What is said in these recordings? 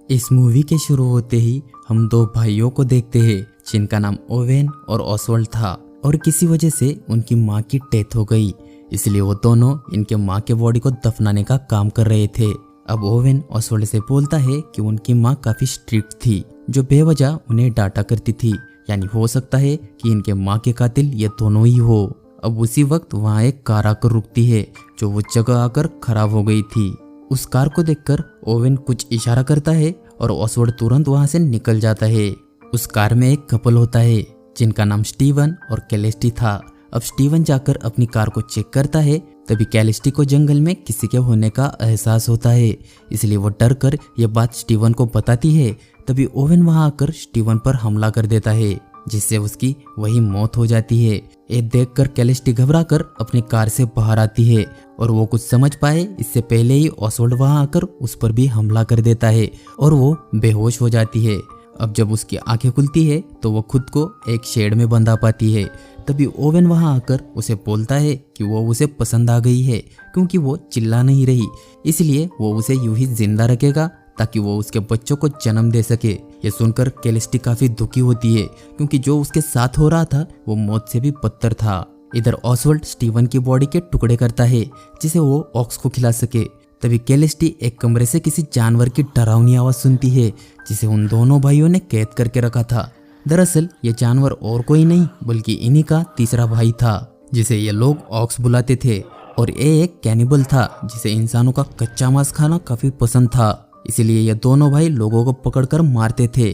इस मूवी के शुरू होते ही हम दो भाइयों को देखते हैं जिनका नाम ओवेन और ऑसवर्ल्ड था और किसी वजह से उनकी माँ की डेथ हो गई। इसलिए वो दोनों इनके माँ के बॉडी को दफनाने का काम कर रहे थे। अब ओवेन ऑसवर्ल्ड से बोलता है कि उनकी माँ काफी स्ट्रिक्ट थी जो बेवजह उन्हें डांटा करती थी, यानी हो सकता है कि इनके माँ के कातिल ये दोनों ही हो। अब उसी वक्त वहाँ एक कार आकर रुकती है जो वो जगह आकर खराब हो गई थी। उस कार को देखकर ओवेन कुछ इशारा करता है और ऑसवर्ल्ड तुरंत वहां से निकल जाता है। उस कार में एक कपल होता है जिनका नाम स्टीवन और कैलेस्टी था। अब स्टीवन जाकर अपनी कार को चेक करता है, तभी कैलेस्टी को जंगल में किसी के होने का एहसास होता है, इसलिए वो डर कर यह बात स्टीवन को बताती है। तभी ओवेन वहां आकर स्टीवन पर हमला कर देता है जिससे उसकी वही मौत हो जाती है। ये देखकर कैलेस्टी घबराकर अपनी कार से बाहर आती है और वो कुछ समझ पाए इससे पहले ही ऑसवर्ल्ड वहां आकर उस पर भी हमला कर देता है और वो बेहोश हो जाती है। अब जब उसकी आंखें खुलती है तो वो खुद को एक शेड में बंधा पाती है। तभी ओवेन वहां आकर उसे बोलता है कि वो उसे पसंद आ गई है क्योंकि वो चिल्ला नहीं रही, इसलिए वो उसे यूं ही जिंदा रखेगा ताकि वो उसके बच्चों को जन्म दे सके। ये सुनकर कैलेस्टी काफी दुखी होती है क्योंकि जो उसके साथ हो रहा था वो मौत से भी बदतर था। इधर ऑसवर्ल्ड स्टीवन की बॉडी के टुकड़े करता है जिसे वो ऑक्स को खिला सके। तभी कैलेस्टी एक कमरे से किसी जानवर की डरावनी आवाज सुनती है जिसे उन दोनों भाइयों ने कैद करके रखा था। दरअसल ये जानवर और कोई नहीं बल्कि इन्हीं का तीसरा भाई था जिसे ये लोग ऑक्स बुलाते थे, और ये एक कैनिबल था जिसे इंसानों का कच्चा मांस खाना काफी पसंद था, इसीलिए ये दोनों भाई लोगों को पकड़कर मारते थे।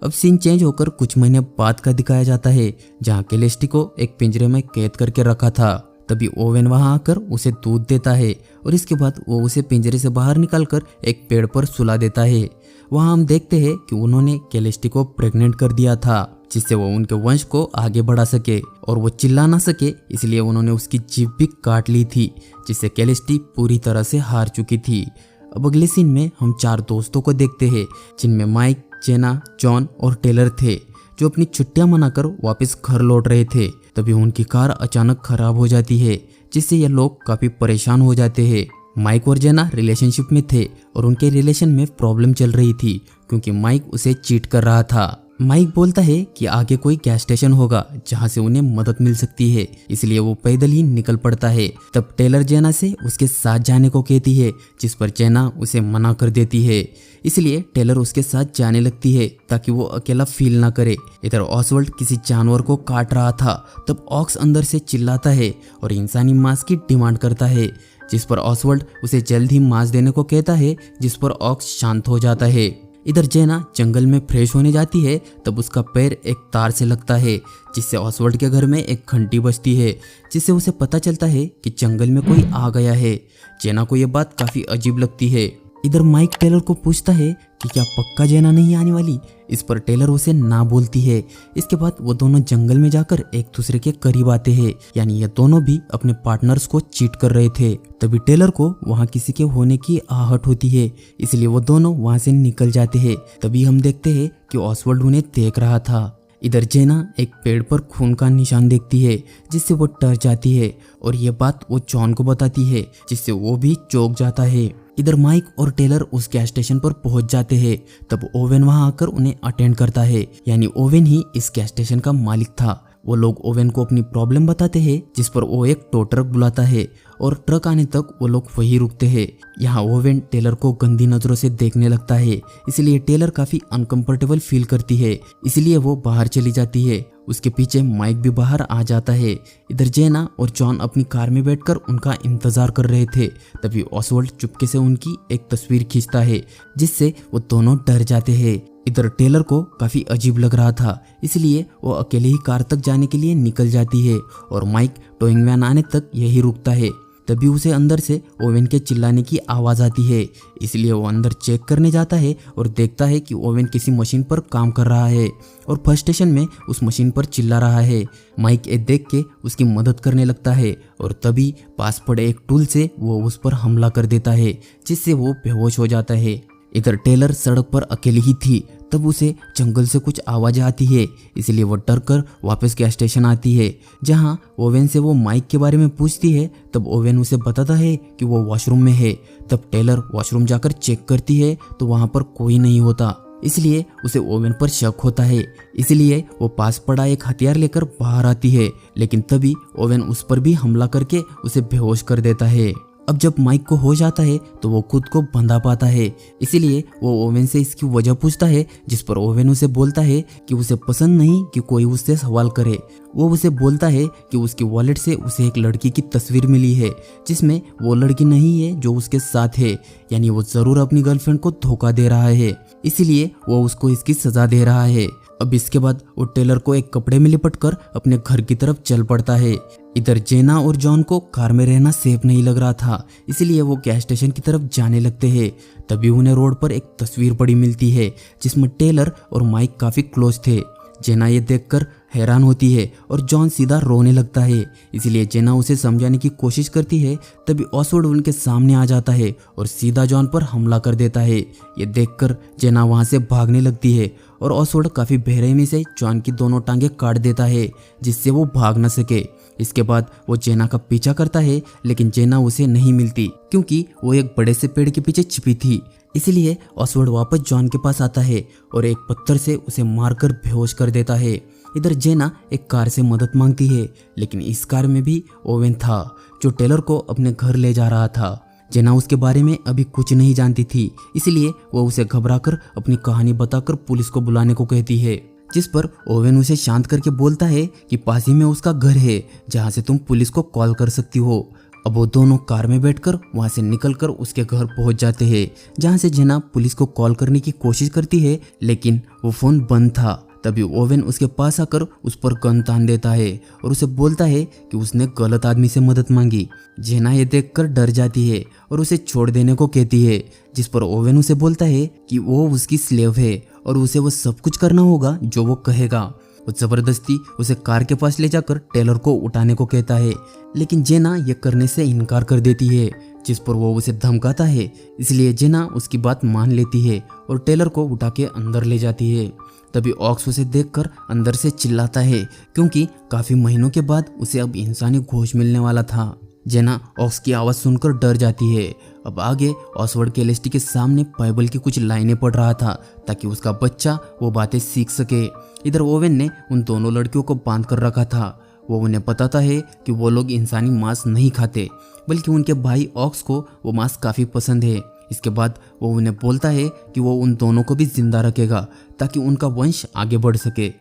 अब सीन चेंज होकर कुछ महीने बाद का दिखाया जाता है जहाँ कैलेस्टी को एक पिंजरे में कैद करके रखा था। तभी ओवेन वहां आकर उसे दूध देता है और इसके बाद वो उसे पिंजरे से बाहर निकालकर एक पेड़ पर सुला देता है। वहां हम देखते हैं कि उन्होंने कैलेस्टी को प्रेग्नेंट कर दिया था जिससे वो उनके वंश को आगे बढ़ा सके और वो चिल्ला ना सके, इसलिए उन्होंने उसकी जीभ भी काट ली थी जिससे कैलेस्टी पूरी तरह से हार चुकी थी। अब अगले सीन में हम चार दोस्तों को देखते हैं जिनमें माइक, जेना, जॉन और टेलर थे जो अपनी छुट्टियां मनाकर वापस घर लौट रहे थे। तभी उनकी कार अचानक खराब हो जाती है जिससे ये लोग काफी परेशान हो जाते हैं। माइक और जेना रिलेशनशिप में थे और उनके रिलेशन में प्रॉब्लम चल रही थी क्योंकि माइक उसे चीट कर रहा था। माइक बोलता है कि आगे कोई गैस स्टेशन होगा जहां से उन्हें मदद मिल सकती है, इसलिए वो पैदल ही निकल पड़ता है। तब टेलर जेना से उसके साथ जाने को कहती है जिस पर जेना उसे मना कर देती है, इसलिए टेलर उसके साथ जाने लगती है ताकि वो अकेला फील ना करे। इधर ऑसवर्ल्ड किसी जानवर को काट रहा था, तब ऑक्स अंदर से चिल्लाता है और इंसानी मांस की डिमांड करता है जिस पर ऑसवर्ल्ड उसे जल्द ही मांस देने को कहता है, जिस पर ऑक्स शांत हो जाता है। इधर जेना जंगल में फ्रेश होने जाती है, तब उसका पैर एक तार से लगता है जिससे ऑसवर्ल्ड के घर में एक घंटी बजती है जिससे उसे पता चलता है कि जंगल में कोई आ गया है। जेना को यह बात काफी अजीब लगती है। इधर माइक टेलर को पूछता है कि क्या पक्का जेना नहीं आने वाली, इस पर टेलर उसे ना बोलती है। इसके बाद वो दोनों जंगल में जाकर एक दूसरे के करीब आते हैं, यानी ये दोनों भी अपने पार्टनर्स को चीट कर रहे थे। तभी टेलर को वहाँ किसी के होने की आहट होती है, इसलिए वो दोनों वहाँ से निकल जाते हैं। तभी हम देखते हैं कि ऑसवर्ल्ड उन्हें देख रहा था। इधर जेना एक पेड़ पर खून का निशान देखती है जिससे वो डर जाती है और ये बात वो जॉन को बताती है जिससे वो भी चौंक जाता है। इधर माइक और टेलर उस गैस स्टेशन पर पहुंच जाते हैं। तब ओवेन वहां आकर उन्हें अटेंड करता है, यानी ओवेन ही इस गैस स्टेशन का मालिक था। वो लोग ओवेन को अपनी प्रॉब्लम बताते हैं जिस पर वो एक टो ट्रक बुलाता है और ट्रक आने तक वो लोग वहीं रुकते हैं। यहाँ ओवेन टेलर को गंदी नजरों से देखने लगता है, इसलिए टेलर काफी अनकंफर्टेबल फील करती है, इसलिए वो बाहर चली जाती है। उसके पीछे माइक भी बाहर आ जाता है। इधर जेना और जॉन अपनी कार में बैठकर उनका इंतजार कर रहे थे। तभी ऑसवर्ल्ड चुपके से उनकी एक तस्वीर खींचता है जिससे वो दोनों डर जाते हैं। इधर टेलर को काफी अजीब लग रहा था, इसलिए वो अकेले ही कार तक जाने के लिए निकल जाती है और माइक टोइंग वैन आने तक यही रुकता है। तभी उसे अंदर से ओवेन के चिल्लाने की आवाज आती है, इसलिए वो अंदर चेक करने जाता है और देखता है कि ओवेन किसी मशीन पर काम कर रहा है और फर्स्ट स्टेशन में उस मशीन पर चिल्ला रहा है। माइक ये देख के उसकी मदद करने लगता है और तभी पास पड़े एक टूल से वो उस पर हमला कर देता है जिससे वो बेहोश हो जाता है। इधर टेलर सड़क पर अकेली ही थी, तब उसे जंगल से कुछ आवाज़ आती है, इसलिए वो डर कर वापस गैस स्टेशन आती है, जहाँ ओवेन से वो माइक के बारे में पूछती है। तब ओवेन उसे बताता है कि वो वॉशरूम में है। तब टेलर वॉशरूम जाकर चेक करती है तो वहाँ पर कोई नहीं होता, इसलिए उसे ओवेन पर शक होता है। इसलिए वो पास पड़ा एक हथियार लेकर बाहर आती है, लेकिन तभी ओवेन उस पर भी हमला करके उसे बेहोश कर देता है। अब जब माइक को होश आता है तो वो खुद को बंधा पाता है, इसीलिए वो ओवेन से इसकी वजह पूछता है, जिस पर ओवेन उसे बोलता है कि उसे पसंद नहीं कि कोई उससे सवाल करे। वो उसे बोलता है कि उसकी वॉलेट से उसे एक लड़की की तस्वीर मिली है, जिसमें वो लड़की नहीं है जो उसके साथ है, यानी वो जरूर अपनी गर्लफ्रेंड को धोखा दे रहा है, इसीलिए वो उसको इसकी सजा दे रहा है। अब इसके बाद वो टेलर को एक कपड़े में लिपटकर अपने घर की तरफ चल पड़ता है। इधर जेना और जॉन को कार में रहना सेफ नहीं लग रहा था, इसलिए वो गैस स्टेशन की तरफ जाने लगते हैं। तभी उन्हें रोड पर एक तस्वीर पड़ी मिलती है, जिसमें टेलर और माइक काफी क्लोज थे। जेना ये देखकर हैरान होती है और जॉन सीधा रोने लगता है, इसलिए जेना उसे समझाने की कोशिश करती है। तभी ऑसवर्ड उनके सामने आ जाता है और सीधा जॉन पर हमला कर देता है। ये देखकर जेना वहां से भागने लगती है और ऑसवर्ड काफी बेरहमी से जॉन की दोनों टांगे काट देता है, जिससे वो भाग न सके। इसके बाद वो जेना का पीछा करता है, लेकिन जेना उसे नहीं मिलती क्योंकि वो एक बड़े से पेड़ के पीछे छिपी थी। इसलिए ऑसवर्ड वापस जॉन के पास आता है और एक पत्थर से उसे मारकर बेहोश कर देता है। इधर जेना एक कार से मदद मांगती है, लेकिन इस कार में भी ओवेन था, जो टेलर को अपने घर ले जा रहा था। जेना उसके बारे में अभी कुछ नहीं जानती थी, इसलिए वो उसे घबराकर अपनी कहानी बताकर पुलिस को बुलाने को कहती है, जिस पर ओवेन उसे शांत करके बोलता है कि पास ही में उसका घर है, जहाँ से तुम पुलिस को कॉल कर सकती हो। अब वो दोनों कार में बैठकर वहां से निकलकर उसके घर पहुंच जाते हैं, जहां से जेना पुलिस को कॉल करने की कोशिश करती है, लेकिन वो फोन बंद था। तभी ओवेन उसके पास आकर उस पर गन तान देता है और उसे बोलता है कि उसने गलत आदमी से मदद मांगी। जेना ये देखकर डर जाती है और उसे छोड़ देने को कहती है, जिस पर ओवेन उसे बोलता है कि वो उसकी स्लेव है और उसे वो सब कुछ करना होगा जो वो कहेगा। वो जबरदस्ती उसे कार के पास ले जाकर टेलर को उठाने को कहता है, लेकिन जेना ये करने से इनकार कर देती है, जिस पर वो उसे धमकाता है। इसलिए जेना उसकी बात मान लेती है और टेलर को उठा के अंदर ले जाती है। तभी ऑक्स उसे देखकर अंदर से चिल्लाता है, क्योंकि काफी महीनों के बाद उसे अब इंसानी गोश्त मिलने वाला था। जेना ऑक्स की आवाज़ सुनकर डर जाती है। अब आगे ऑसवर्ड कैलेस्टी के सामने बाइबल की कुछ लाइनें पढ़ रहा था, ताकि उसका बच्चा वो बातें सीख सके। इधर ओवेन ने उन दोनों लड़कियों को बांध कर रखा था। वो उन्हें बताता है कि वो लोग इंसानी मांस नहीं खाते, बल्कि उनके भाई ऑक्स को वो मांस काफ़ी पसंद है। इसके बाद वो उन्हें बोलता है कि वो उन दोनों को भी जिंदा रखेगा, ताकि उनका वंश आगे बढ़ सके।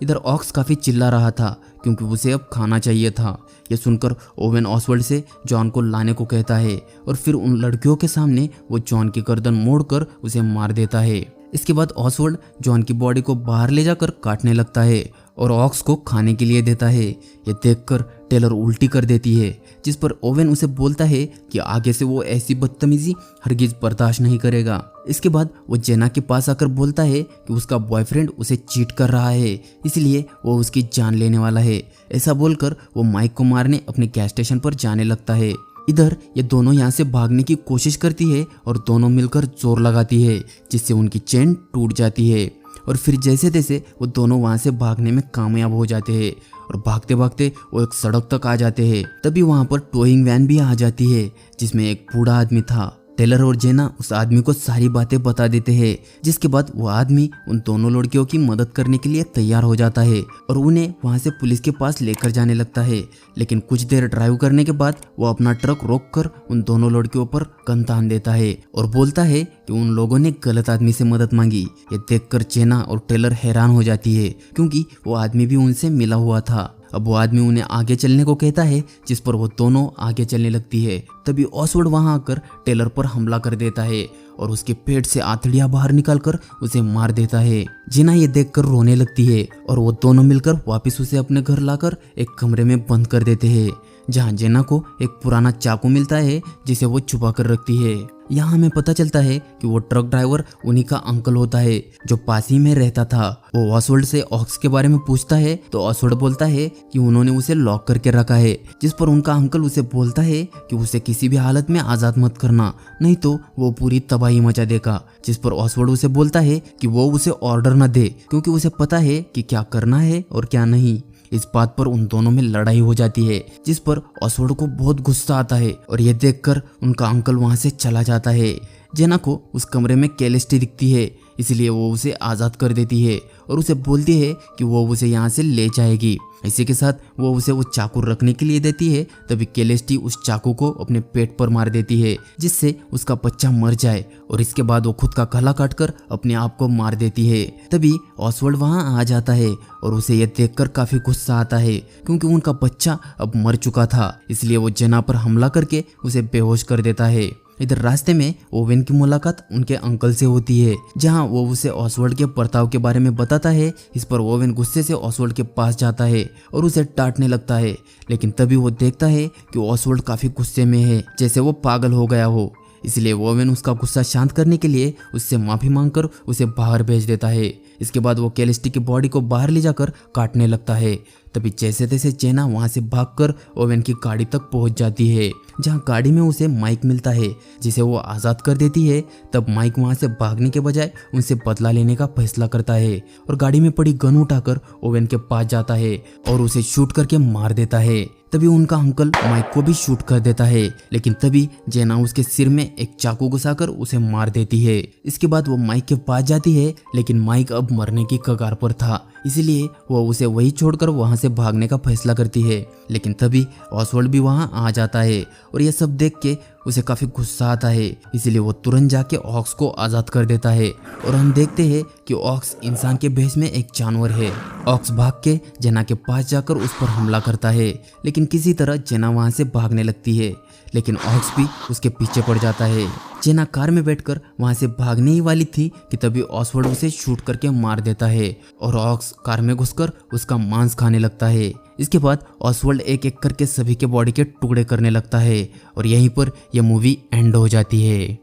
इधर ऑक्स काफ़ी चिल्ला रहा था, क्योंकि उसे अब खाना चाहिए था। यह सुनकर ओवेन ऑसवर्ड से जॉन को लाने को कहता है और फिर उन लड़कियों के सामने वो जॉन की गर्दन मोड़कर उसे मार देता है। इसके बाद ऑसवर्ड जॉन की बॉडी को बाहर ले जाकर काटने लगता है और ऑक्स को खाने के लिए देता है। यह देखकर टेलर उल्टी कर देती है, जिस पर ओवेन उसे बोलता है कि आगे से वो ऐसी बदतमीजी हरगिज बर्दाश्त नहीं करेगा। इसके बाद वो जेना के पास आकर बोलता है कि उसका बॉयफ्रेंड उसे चीट कर रहा है, इसलिए वो उसकी जान लेने वाला है। ऐसा बोलकर वो माइक को मारने अपने गैस स्टेशन पर जाने लगता है। इधर ये दोनों यहाँ से भागने की कोशिश करती है और दोनों मिलकर जोर लगाती है, जिससे उनकी चेन टूट जाती है। और फिर जैसे तैसे वो दोनों वहाँ से भागने में कामयाब हो जाते हैं और भागते भागते वो एक सड़क तक आ जाते हैं। तभी वहाँ पर टोइंग वैन भी आ जाती है, जिसमें एक बूढ़ा आदमी था। टेलर और जेना उस आदमी को सारी बातें बता देते हैं, जिसके बाद वो आदमी उन दोनों लड़कियों की मदद करने के लिए तैयार हो जाता है और उन्हें वहां से पुलिस के पास लेकर जाने लगता है। लेकिन कुछ देर ड्राइव करने के बाद वो अपना ट्रक रोककर उन दोनों लड़कियों पर गन तान देता है और बोलता है कि उन लोगों ने गलत आदमी से मदद मांगी। ये देखकर जेना और टेलर हैरान हो जाती है, क्योंकि वो आदमी भी उनसे मिला हुआ था। अब वो आदमी उन्हें आगे चलने को कहता है, जिस पर वो दोनों आगे चलने लगती है। तभी ऑसवर्ड वहां आकर टेलर पर हमला कर देता है और उसके पेट से आंतड़ियां बाहर निकालकर उसे मार देता है। जेना ये देखकर रोने लगती है और वो दोनों मिलकर वापस उसे अपने घर लाकर एक कमरे में बंद कर देते हैं, जहां जेना को एक पुराना चाकू मिलता है, जिसे वो छुपा कर रखती है। यहाँ हमें पता चलता है कि वो ट्रक ड्राइवर उन्हीं का अंकल होता है जो पास ही में रहता था। वो ऑसवर्ल्ड से ऑक्स के बारे में पूछता है तो ऑसवर्ल्ड बोलता है कि उन्होंने उसे लॉक करके रखा है, जिस पर उनका अंकल उसे बोलता है कि उसे किसी भी हालत में आजाद मत करना, नहीं तो वो पूरी तबाही मचा देगा। जिस पर ऑसवर्ल्ड उसे बोलता है कि वो उसे ऑर्डर न दे क्योंकि उसे पता है कि क्या करना है और क्या नहीं। इस बात पर उन दोनों में लड़ाई हो जाती है, जिस पर ऑसवर्ल्ड को बहुत गुस्सा आता है और ये देखकर उनका अंकल वहां से चला जाता है। जेना को उस कमरे में कैलिस्टी दिखती है, इसलिए वो उसे आज़ाद कर देती है और उसे बोलती है कि वो उसे यहाँ से ले जाएगी। इसी के साथ वो उसे वो चाकू रखने के लिए देती है। तभी कैलिस्टी उस चाकू को अपने पेट पर मार देती है, जिससे उसका बच्चा मर जाए और इसके बाद वो खुद का गला काटकर अपने आप को मार देती है। तभी ऑसवर्ल्ड वहाँ आ जाता है और उसे यह देखकर काफी गुस्सा आता है क्योंकि उनका बच्चा अब मर चुका था, इसलिए वो जेना पर हमला करके उसे बेहोश कर देता है। इधर रास्ते में ओवेन की मुलाकात उनके अंकल से होती है, जहां वो उसे ऑसवर्ल्ड के बर्ताव के बारे में बताता है। इस पर ओवेन गुस्से से ऑसवर्ल्ड के पास जाता है और उसे डांटने लगता है, लेकिन तभी वो देखता है कि ऑसवर्ल्ड काफी गुस्से में है, जैसे वो पागल हो गया हो। इसलिए ओवेन उसका गुस्सा शांत करने के लिए उससे माफी मांगकर उसे बाहर भेज देता है। इसके बाद वो कैलिस्टी की बॉडी को बाहर ले जाकर काटने लगता है। तभी जैसे तैसे जेना वहां से भागकर ओवेन की गाड़ी तक पहुंच जाती है, जहां गाड़ी में उसे माइक मिलता है, जिसे वो आज़ाद कर देती है। तब माइक वहां से भागने के बजाय उनसे बदला लेने का फैसला करता है और गाड़ी में पड़ी गन उठाकर ओवेन के पास जाता है और उसे शूट करके मार देता है। तभी उनका अंकल माइक को भी शूट कर देता है, लेकिन तभी जेना उसके सिर में एक चाकू घुसाकर उसे मार देती है। इसके बाद वो माइक के पास जाती है, लेकिन माइक अब मरने की कगार पर था, इसलिए वो उसे वही छोड़कर वहां से भागने का फैसला करती है। लेकिन तभी ऑसवर्ल्ड भी वहां आ जाता है और यह सब देख के उसे काफी गुस्सा आता है, इसलिए वो तुरंत जाके ऑक्स को आजाद कर देता है और हम देखते हैं कि ऑक्स इंसान के भेष में एक जानवर है। ऑक्स भाग के जेना के पास जाकर उस पर हमला करता है, लेकिन किसी तरह जेना वहां से भागने लगती है, लेकिन ऑक्स भी उसके पीछे पड़ जाता है। जेना कार में बैठकर वहां से भागने ही वाली थी कि तभी ऑसवर्ल्ड उसे शूट करके मार देता है और ऑक्स कार में घुसकर उसका मांस खाने लगता है। इसके बाद ऑसवर्ल्ड एक एक करके सभी के बॉडी के टुकड़े करने लगता है और यहीं पर यह मूवी एंड हो जाती है।